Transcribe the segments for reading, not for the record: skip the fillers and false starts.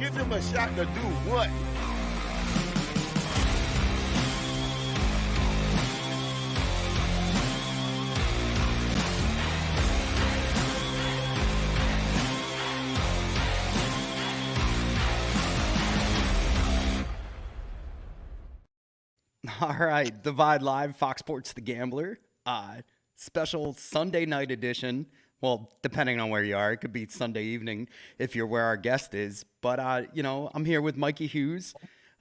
give them a shot to do what? All right, Divide Live, Fox Sports The Gambler, special Sunday night edition. Well, depending on where you are, it could be Sunday evening if you're where our guest is. But, I'm here with Mikey Hughes,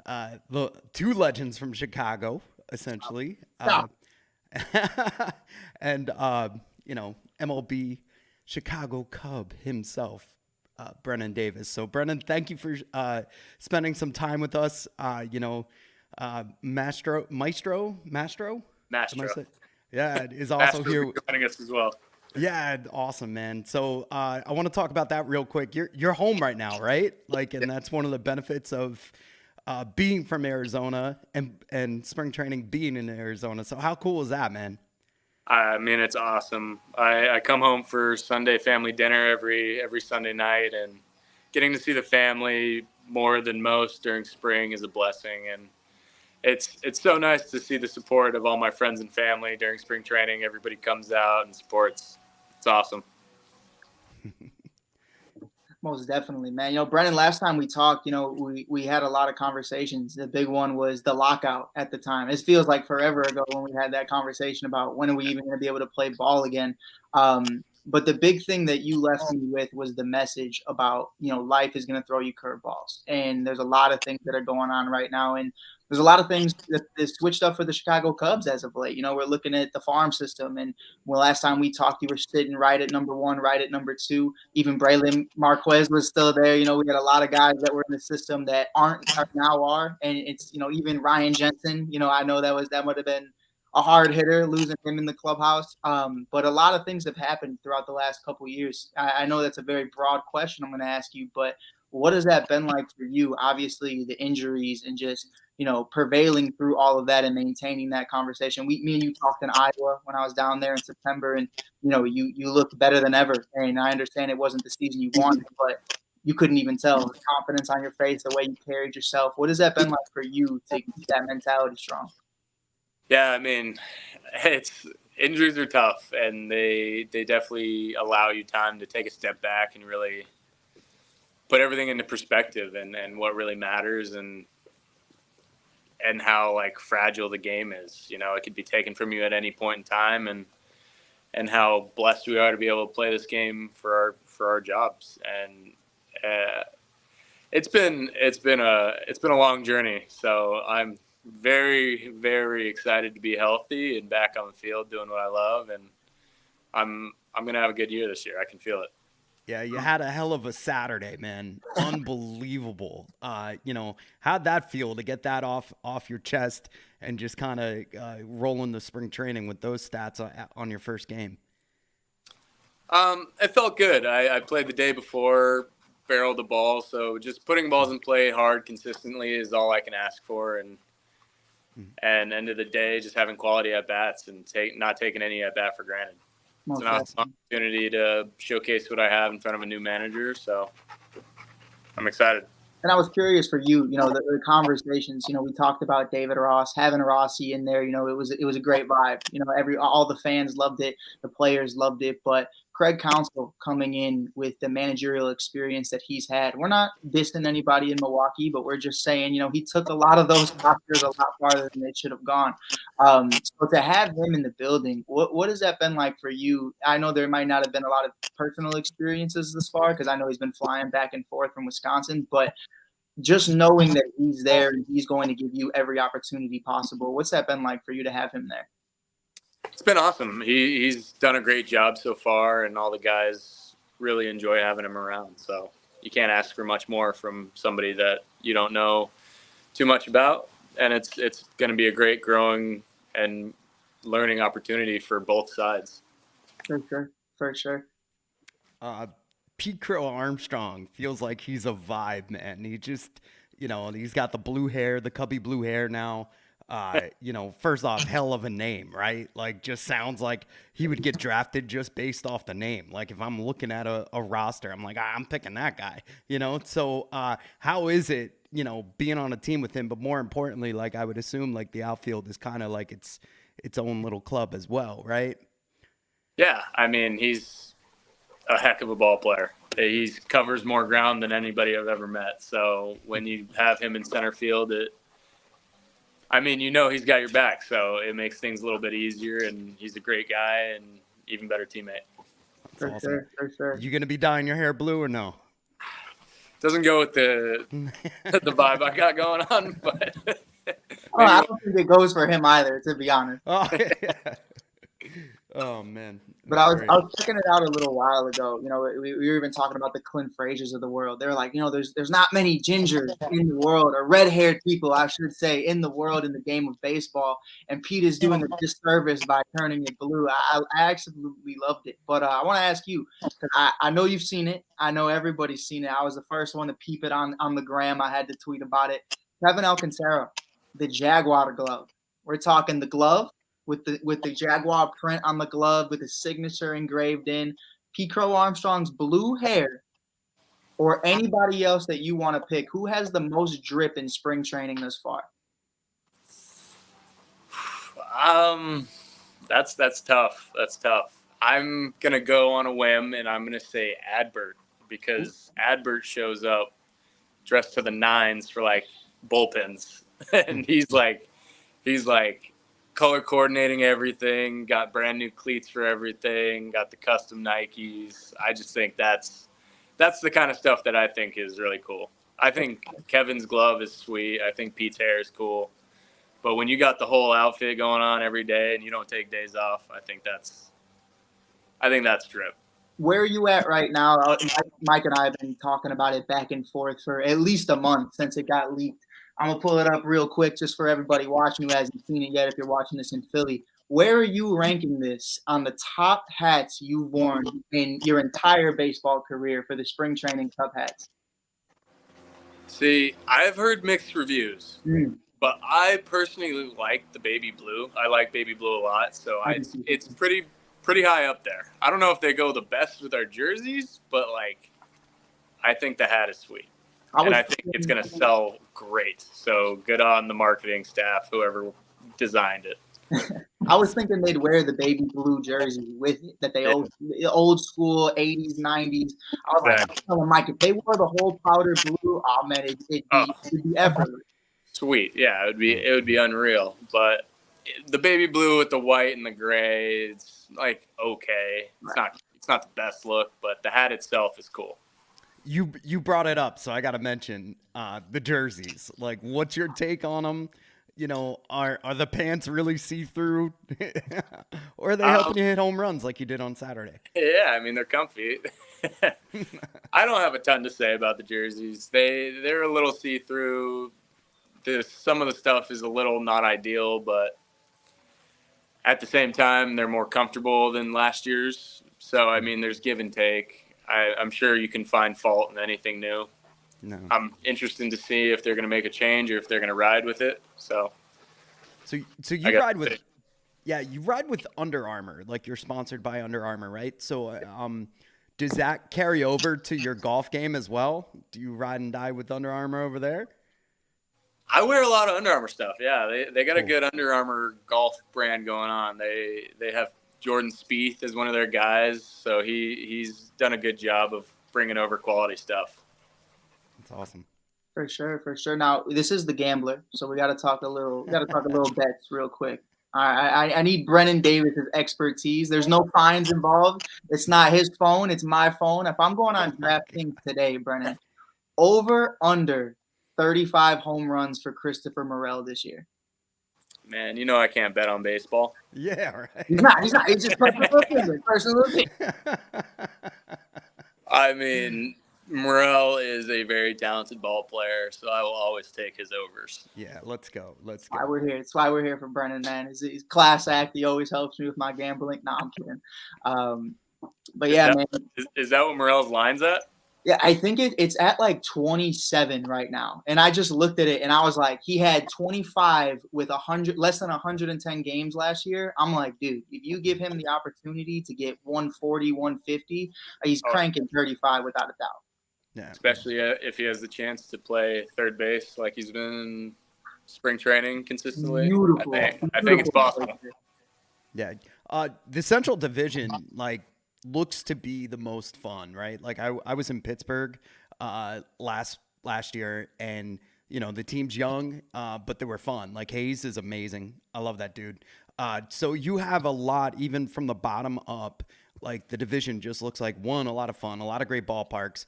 the two legends from Chicago, essentially. And, MLB Chicago Cub himself, Brennen Davis. So, Brennen, thank you for spending some time with us. Maestro. Yeah, is also Master here joining us as well. Yeah, awesome, man. So I want to talk about that real quick. You're home right now, right? And that's one of the benefits of being from Arizona and spring training being in Arizona. So how cool is that, man? I mean, it's awesome. I come home for Sunday family dinner every Sunday night, and getting to see the family more than most during spring is a blessing. And it's so nice to see the support of all my friends and family during spring training. Everybody comes out and supports. It's awesome. Most definitely, man. Brennan, last time we talked, we had a lot of conversations. The big one was the lockout at the time. It feels like forever ago when we had that conversation about when are we even going to be able to play ball again. But the big thing that you left me with was the message about, life is going to throw you curveballs. And there's a lot of things that are going on right now. And there's a lot of things that switched up for the Chicago Cubs as of late. We're looking at the farm system. And last time we talked, you were sitting right at number one, right at number two. Even Braylon Marquez was still there. We had a lot of guys that were in the system that now are. And it's, even Ryan Jensen, I know that would have been a hard hitter, losing him in the clubhouse. But a lot of things have happened throughout the last couple of years. I know that's a very broad question I'm going to ask you, but what has that been like for you? Obviously, the injuries and just, prevailing through all of that and maintaining that conversation. Me and you talked in Iowa when I was down there in September, and, you looked better than ever. And I understand it wasn't the season you wanted, but you couldn't even tell the confidence on your face, the way you carried yourself. What has that been like for you to keep that mentality strong? Yeah, I mean, injuries are tough, and they definitely allow you time to take a step back and really put everything into perspective and what really matters and how fragile the game is. It could be taken from you at any point in time, and how blessed we are to be able to play this game for our jobs. And it's been a long journey. So I'm very, very excited to be healthy and back on the field doing what I love, and I'm gonna have a good year this year. I can feel it. Yeah, you had a hell of a Saturday, man. Unbelievable. How'd that feel to get that off your chest and just kind of roll into spring training with those stats on your first game? It felt good. I played the day before, barreled the ball, so just putting balls in play hard consistently is all I can ask for, and end of the day, just having quality at bats and not taking any at bat for granted. It's an awesome opportunity to showcase what I have in front of a new manager, so I'm excited. And I was curious for you, the conversations, we talked about David Ross, having Rossi in there, it was a great vibe. All the fans loved it, the players loved it, but Craig Counsell coming in with the managerial experience that he's had. We're not dissing anybody in Milwaukee, but we're just saying, he took a lot of those rosters a lot farther than they should have gone. So to have him in the building, what has that been like for you? I know there might not have been a lot of personal experiences this far because I know he's been flying back and forth from Wisconsin, but just knowing that he's there and he's going to give you every opportunity possible, what's that been like for you to have him there? It's been awesome. He's done a great job so far, and all the guys really enjoy having him around. So you can't ask for much more from somebody that you don't know too much about. And it's going to be a great growing and learning opportunity for both sides. For sure. Pete Crow Armstrong feels like he's a vibe, man. He just, he's got the blue hair, the cubby blue hair now. First off, hell of a name, right? Like, just sounds like he would get drafted just based off the name. Like, if I'm looking at a roster, I'm like, I'm picking that guy, So, how is it, being on a team with him? But more importantly, like, I would assume, like, the outfield is kind of like its own little club as well, right? Yeah, I mean, he's a heck of a ball player. He covers more ground than anybody I've ever met. So when you have him in center field, he's got your back, so it makes things a little bit easier, and he's a great guy and even better teammate. For awesome. sure. You going to be dyeing your hair blue or no? Doesn't go with the vibe I got going on, but I don't think it goes for him either, to be honest. Oh, yeah. Oh man. But I was checking it out a little while ago. We were even talking about the Clint Frazier's of the world. They're like, there's not many gingers in the world, or red-haired people, I should say, in the world in the game of baseball. And Pete is doing a disservice by turning it blue. I absolutely loved it. But I want to ask you, because I know you've seen it. I know everybody's seen it. I was the first one to peep it on the gram. I had to tweet about it. Kevin Alcantara, the Jaguar glove. We're talking the glove with the Jaguar print on the glove with his signature engraved in, Pete Crow Armstrong's blue hair, or anybody else that you want to pick. Who has the most drip in spring training thus far? That's tough. That's tough. I'm gonna go on a whim, and I'm gonna say Adbert, because Adbert shows up dressed to the nines for like bullpens, and he's like color coordinating everything, got brand new cleats for everything, got the custom Nikes. I just think that's the kind of stuff that I think is really cool. I think Kevin's glove is sweet. I think Pete's hair is cool. But when you got the whole outfit going on every day and you don't take days off, I think that's drip. Where are you at right now? Mike and I have been talking about it back and forth for at least a month since it got leaked. I'm going to pull it up real quick just for everybody watching who hasn't seen it yet if you're watching this in Philly. Where are you ranking this on the top hats you've worn in your entire baseball career for the spring training Cup hats? See, I've heard mixed reviews, but I personally like the baby blue. I like baby blue a lot, so it's pretty high up there. I don't know if they go the best with our jerseys, but like I think the hat is sweet. And I think it's going to sell great. So good on the marketing staff, whoever designed it. I was thinking they'd wear the baby blue jersey with it, that they old school 80s, 90s. I was like, telling Mike, if they wore the whole powder blue, oh man, it'd be effortless. Sweet. Yeah, it would be unreal. But the baby blue with the white and the gray, it's like okay. It's not the best look, but the hat itself is cool. You brought it up, so I got to mention the jerseys. Like, what's your take on them? Are the pants really see-through, or are they helping you hit home runs like you did on Saturday? Yeah, I mean they're comfy. I don't have a ton to say about the jerseys. They're a little see-through. Some of the stuff is a little not ideal, but at the same time, they're more comfortable than last year's. So I mean, there's give and take. I'm sure you can find fault in anything new. No. I'm interested to see if they're going to make a change or if they're going to ride with it. So you ride with, you ride with Under Armour, like you're sponsored by Under Armour, right? So does that carry over to your golf game as well? Do you ride and die with Under Armour over there? I wear a lot of Under Armour stuff. Yeah, they got a good Under Armour golf brand going on. They have Jordan Spieth is one of their guys, so he's done a good job of bringing over quality stuff. That's awesome. For sure. Now this is the Gambler, so we got to talk a little bets real quick. I need Brennen Davis' expertise. There's no fines involved. It's not his phone. It's my phone. If I'm going on DraftKings today, Brennen, over under 35 home runs for Christopher Morel this year. Man, I can't bet on baseball. Yeah, right. He's not. He's just personal opinion. I mean, Morel is a very talented ball player, so I will always take his overs. Yeah, let's go. That's why we're here. It's why we're here for Brennen, man. He's class act. He always helps me with my gambling. No, I'm kidding. But yeah, man. Is that what Morel's line's at? Yeah, I think it's at like 27 right now. And I just looked at it and I was like, he had 25 with 100, less than 110 games last year. I'm like, dude, if you give him the opportunity to get 140, 150, he's cranking 35 without a doubt. Yeah. Especially if he has the chance to play third base like he's been in spring training consistently. Beautiful. I think it's possible. Yeah. The Central Division, like, looks to be the most fun, right? Like, I was in Pittsburgh last year, and, you know, the team's young, but they were fun. Like, Hayes is amazing. I love that dude. So you have a lot, even from the bottom up. Like, the division just looks like, one, a lot of fun, a lot of great ballparks,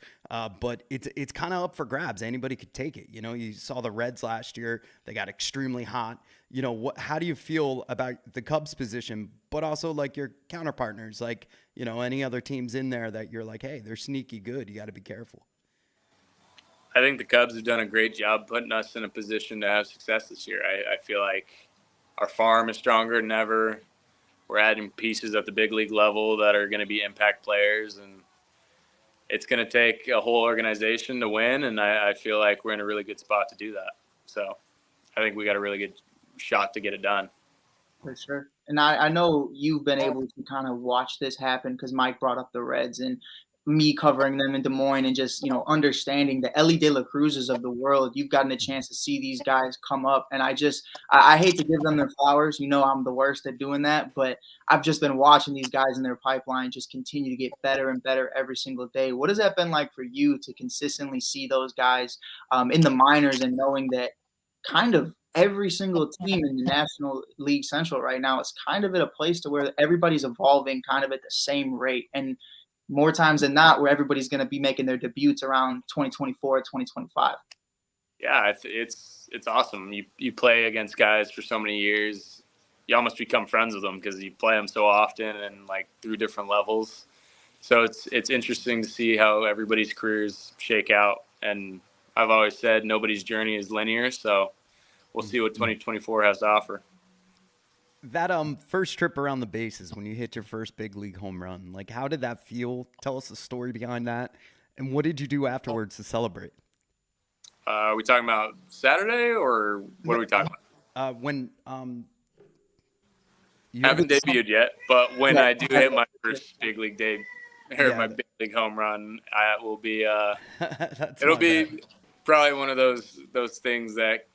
but it's kind of up for grabs. Anybody could take it. You know, you saw the Reds last year. They got extremely hot. You know, how do you feel about the Cubs position, but also like your counterpartners, like, you know, any other teams in there that you're like, hey, they're sneaky good. You got to be careful. I think the Cubs have done a great job putting us in a position to have success this year. I feel like our farm is stronger than ever. We're adding pieces at the big league level that are going to be impact players, and it's going to take a whole organization to win, and I feel like we're in a really good spot to do that. So I think we got a really good shot to get it done. For sure. And I know you've been able to kind of watch this happen because Mike brought up the Reds and me covering them in Des Moines and just, you know, understanding the Ellie De La Cruzes of the world. You've gotten a chance to see these guys come up. And I hate to give them their flowers. You know, I'm the worst at doing that. But I've just been watching these guys in their pipeline just continue to get better and better every single day. What has that been like for you to consistently see those guys in the minors and knowing that kind of every single team in the National League Central right now is kind of at a place to where everybody's evolving kind of at the same rate. And more times than not, where everybody's going to be making their debuts around 2024, 2025. Yeah, it's awesome. You play against guys for so many years. You almost become friends with them because you play them so often and like through different levels. So it's interesting to see how everybody's careers shake out. And I've always said nobody's journey is linear. So we'll see what 2024 has to offer. That first trip around the bases when you hit your first big league home run, like, how did that feel? Tell us the story behind that, and what did you do afterwards to celebrate? Are we talking about Saturday or what are we talking about? When I haven't debuted yet, but when I do hit my first big league debut or my big league home run, I will be. It'll be probably one of those things that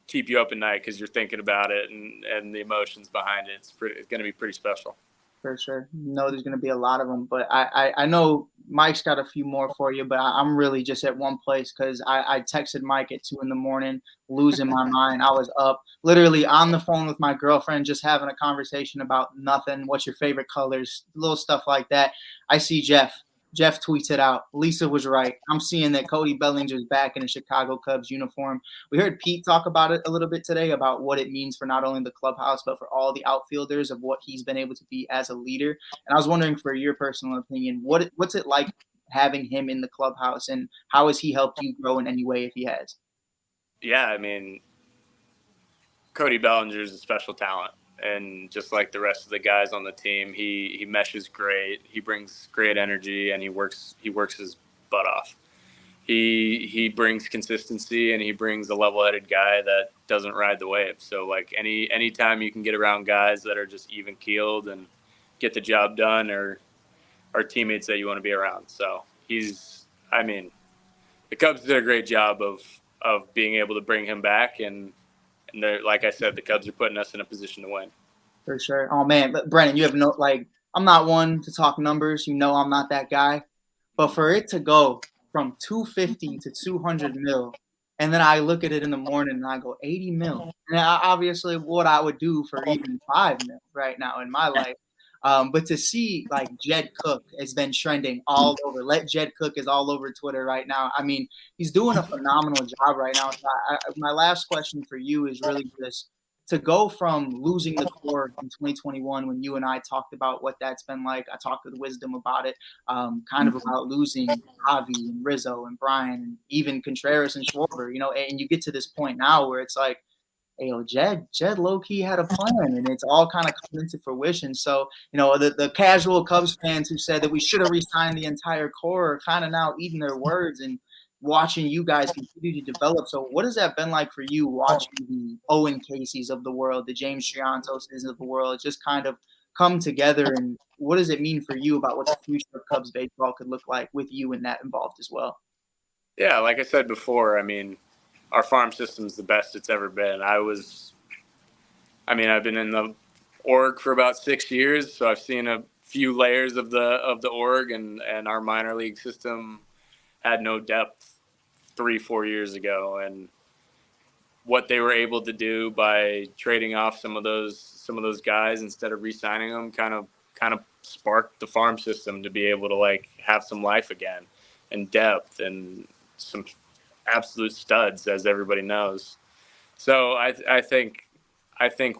keep you up at night because you're thinking about it and the emotions behind it. It's going to be pretty special. For sure. No, there's going to be a lot of them, but I know Mike's got a few more for you, but I'm really just at one place because I texted Mike at 2 a.m, losing my mind. I was up literally on the phone with my girlfriend, just having a conversation about nothing. What's your favorite colors? Little stuff like that. I see Jeff tweets it out. Lisa was right. I'm seeing that Cody Bellinger is back in a Chicago Cubs uniform. We heard Pete talk about it a little bit today about what it means for not only the clubhouse, but for all the outfielders of what he's been able to be as a leader. And I was wondering, for your personal opinion, what's it like having him in the clubhouse, and how has he helped you grow in any way if he has? Yeah, I mean, Cody Bellinger is a special talent. And just like the rest of the guys on the team, he meshes great. He brings great energy, and he works his butt off. He brings consistency, and he brings a level-headed guy that doesn't ride the wave. So like any time you can get around guys that are just even keeled and get the job done, are teammates that you want to be around. So the Cubs did a great job of being able to bring him back, and like I said, the Cubs are putting us in a position to win. For sure. Oh, man. But Brennen, you have no, like, I'm not one to talk numbers. You know I'm not that guy. But for it to go from 250 to 200 mil, and then I look at it in the morning and I go 80 mil. And obviously what I would do for even 5 mil right now in my life. But to see like Jed Cook has been trending all over. Let Jed Cook is all over Twitter right now. I mean, he's doing a phenomenal job right now. So my last question for you is really just to go from losing the core in 2021 when you and I talked about what that's been like. I talked with Wisdom about it, kind of about losing Javi and Rizzo and Brian and even Contreras and Schwarber, you know, and you get to this point now where it's like, hey, yo, Jed low-key had a plan, and it's all kind of come into fruition. So, the casual Cubs fans who said that we should have re-signed the entire core are kind of now eating their words and watching you guys continue to develop. So what has that been like for you, watching the Owen Caseys of the world, the James Triantoses of the world, just kind of come together? And what does it mean for you about what the future of Cubs baseball could look like with you and that involved as well? Yeah, like I said before, I mean, our farm system's the best it's ever been. I've been in the org for about 6 years, so I've seen a few layers of the org, and our minor league system had no depth 3-4 years ago, and what they were able to do by trading off some of those guys instead of re-signing them kind of sparked the farm system to be able to like have some life again and depth and some absolute studs, as everybody knows. So I think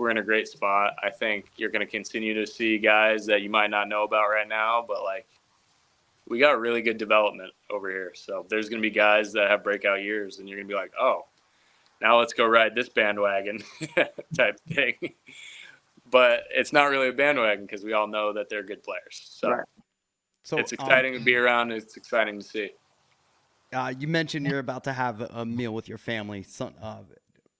we're in a great spot. I think you're going to continue to see guys that you might not know about right now, but like we got really good development over here. So there's going to be guys that have breakout years, and you're going to be like, oh, now let's go ride this bandwagon type thing. But it's not really a bandwagon because we all know that they're good players. So, Right. So it's exciting to be around. It's exciting to see. You mentioned you're about to have a meal with your family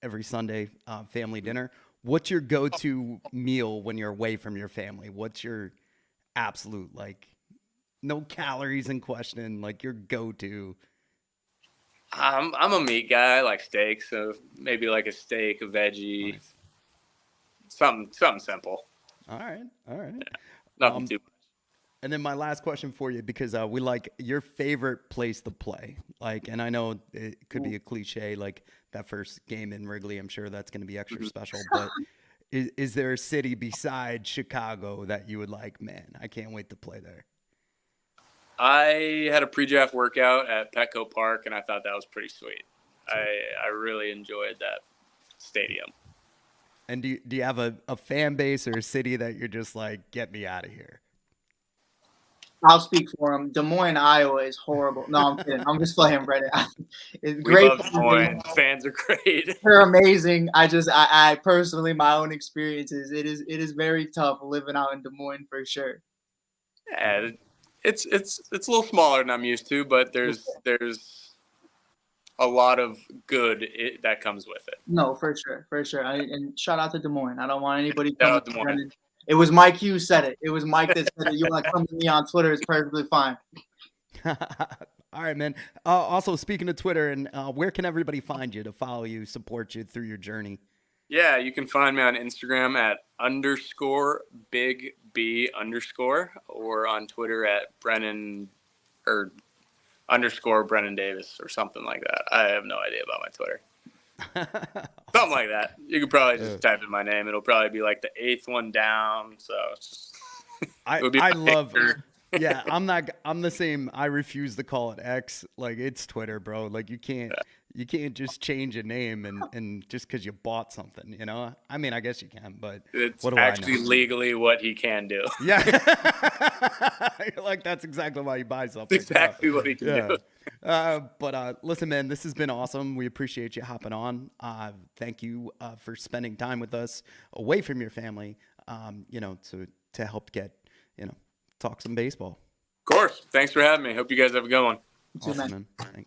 every Sunday, family dinner. What's your go-to meal when you're away from your family? What's your absolute, like, no calories in question, like your go-to? I'm a meat guy. I like steak, so maybe like a steak, a veggie, Nice. something simple. All right. Yeah, nothing too much. And then my last question for you, because we like your favorite place to play. Like, and I know it could be a cliche, like that first game in Wrigley. I'm sure that's going to be extra special. But is there a city besides Chicago that you would like? Man, I can't wait to play there. I had a pre-draft workout at Petco Park, and I thought that was pretty sweet. I really enjoyed that stadium. And do you have a fan base or a city that you're just like, get me out of here? I'll speak for him. Des Moines, Iowa is horrible. No, I'm kidding. I'm just playing, Brendan. It's We great. love Des Moines. Fans are great. They're amazing. I personally, my own experiences, it is very tough living out in Des Moines for sure. Yeah, it's a little smaller than I'm used to, but there's a lot of good that comes with it. No, for sure. And shout out to Des Moines. I don't want anybody Shout coming out Des Moines. Brendan. It was Mike Hughes said it. It was Mike that said it. You want to come to me on Twitter? It's perfectly fine. All right, man. Also, speaking of Twitter, and where can everybody find you to follow you, support you through your journey? Yeah, you can find me on Instagram at _big B_ or on Twitter at Brennen or _Brennen Davis or something like that. I have no idea about my Twitter. Something like that. You could probably just type in my name. It'll probably be like the 8th one down. So it's just, I love. Yeah, I'm the same. I refuse to call it X. Like it's Twitter, bro. Like you can't just change a name and just because you bought something, you know. I mean, I guess you can, but it's what do actually I know? legally what he can do. Yeah, like that's exactly why you buy something. That's exactly what he can do. But listen, man, this has been awesome. We appreciate you hopping on. Thank you for spending time with us away from your family. To help get talk some baseball. Of course. Thanks for having me. Hope you guys have a good one. Awesome, man. Thanks.